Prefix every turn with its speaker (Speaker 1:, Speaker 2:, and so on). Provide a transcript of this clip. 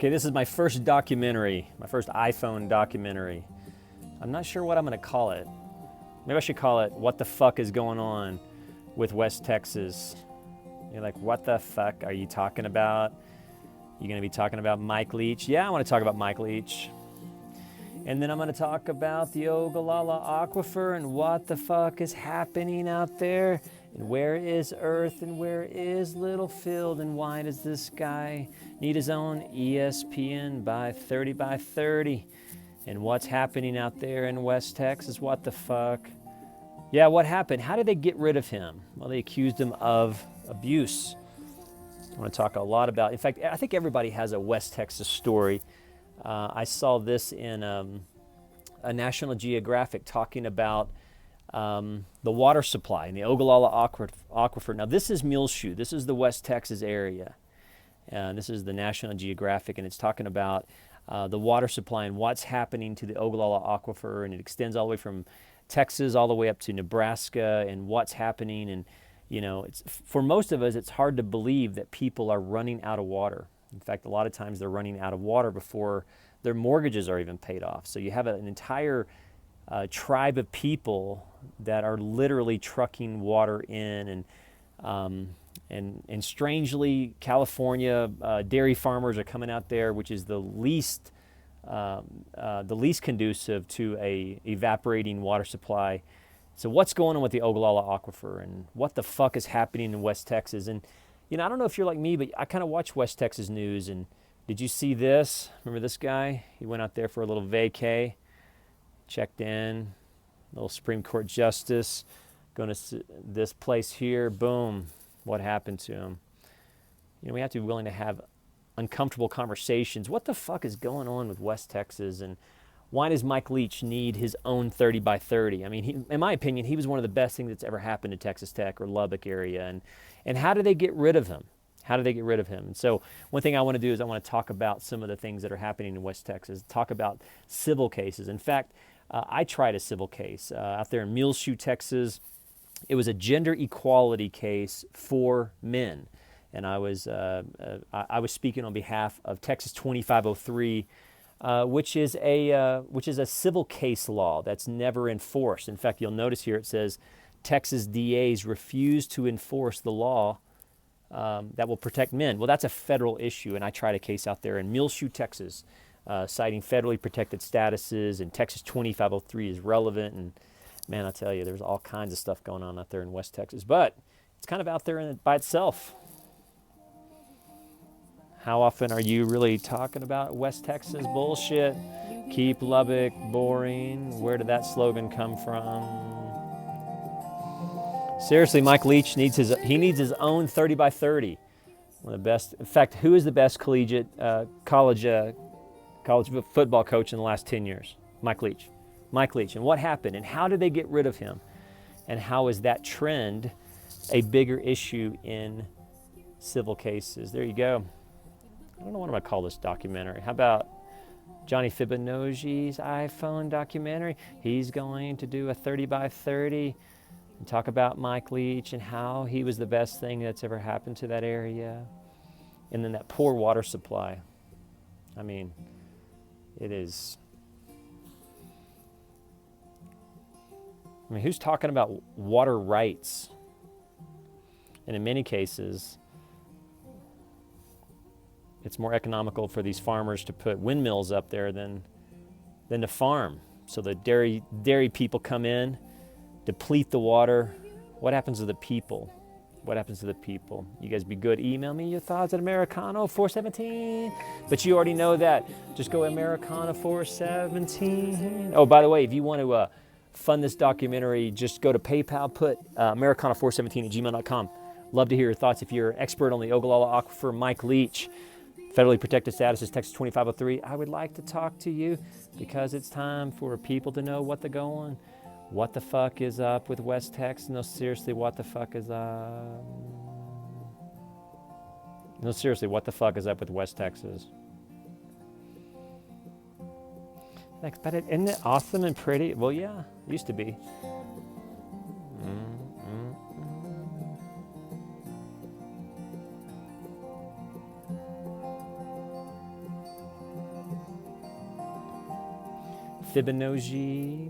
Speaker 1: Okay, this is my first documentary, my first iPhone documentary. I'm not sure what I'm gonna call it. Maybe I should call it What the Fuck is Going On with West Texas. You're like, what the fuck are you talking about? You're gonna be talking about Mike Leach? Yeah, I wanna talk about Mike Leach. And then I'm gonna talk about the Oglala Aquifer and what the fuck is happening out there. And where is Earth and where is Littlefield and why does this guy need his own ESPN by 30 by 30? And what's happening out there in West Texas? What the fuck? Yeah, what happened? How did they get rid of him? Well, they accused him of abuse. I want to talk a lot about, in fact, I think everybody has a West Texas story. I saw this in a National Geographic talking about the water supply in the Oglala Aquifer. Now, this is Muleshoe. This is the West Texas area. This is the National Geographic, and it's talking about the water supply and what's happening to the Oglala Aquifer, and it extends all the way from Texas all the way up to Nebraska, and what's happening. And you know, it's, for most of us, it's hard to believe that people are running out of water. In fact, a lot of times they're running out of water before their mortgages are even paid off. So you have an entire tribe of people that are literally trucking water in, and strangely, California dairy farmers are coming out there, which is the least conducive to a evaporating water supply. So what's going on with the Oglala Aquifer and what the fuck is happening in West Texas? And you know, I don't know if you're like me, but I kind of watch West Texas news. And did you see this? Remember this guy? He went out there for a little vacay, checked in, little Supreme Court justice, going to this place here, boom, what happened to him? You know, we have to be willing to have uncomfortable conversations. What the fuck is going on with West Texas? And why does Mike Leach need his own 30 by 30? I mean, in my opinion, he was one of the best things that's ever happened to Texas Tech or Lubbock area. And how did they get rid of him? How did they get rid of him? And so one thing I want to do is I want to talk about some of the things that are happening in West Texas, talk about civil cases. In fact, I tried a civil case out there in Muleshoe, Texas. It was a gender equality case for men. And I was speaking on behalf of Texas 2503, which is a civil case law that's never enforced. In fact, you'll notice here it says Texas DAs refuse to enforce the law that will protect men. Well, that's a federal issue, and I tried a case out there in Muleshoe, Texas, citing federally protected statuses, and Texas 2503 is relevant. And man, I tell you, there's all kinds of stuff going on out there in West Texas, but it's kind of out there by itself. How often are you really talking about West Texas bullshit? Keep Lubbock boring. Where did that slogan come from? Seriously, Mike Leach needs his own 30 by 30. One of the best. In fact, who is the best collegiate college football coach in the last 10 years? Mike Leach. Mike Leach. And what happened? And how did they get rid of him? And how is that trend a bigger issue in civil cases? There you go. I don't know what I'm going to call this documentary. How about Johnny Fibonacci's iPhone documentary? He's going to do a 30 by 30 and talk about Mike Leach and how he was the best thing that's ever happened to that area. And then that poor water supply. I mean, it is. I mean, who's talking about water rights? And in many cases, it's more economical for these farmers to put windmills up there than to farm. So the dairy people come in, deplete the water. What happens to the people? What happens to the people? You guys be good. Email me your thoughts at Americano417. But you already know that. Just go Americano417. Oh, by the way, if you want to fund this documentary, just go to PayPal, put Americano417@gmail.com. Love to hear your thoughts. If you're an expert on the Oglala Aquifer, Mike Leach, federally protected status is Texas 2503. I would like to talk to you because it's time for people to know what they're going. What the fuck is up with West Texas? No, seriously, what the fuck is up? No, seriously, what the fuck is up with West Texas? Thanks, but isn't it awesome and pretty? Well, yeah, it used to be. Fibonacci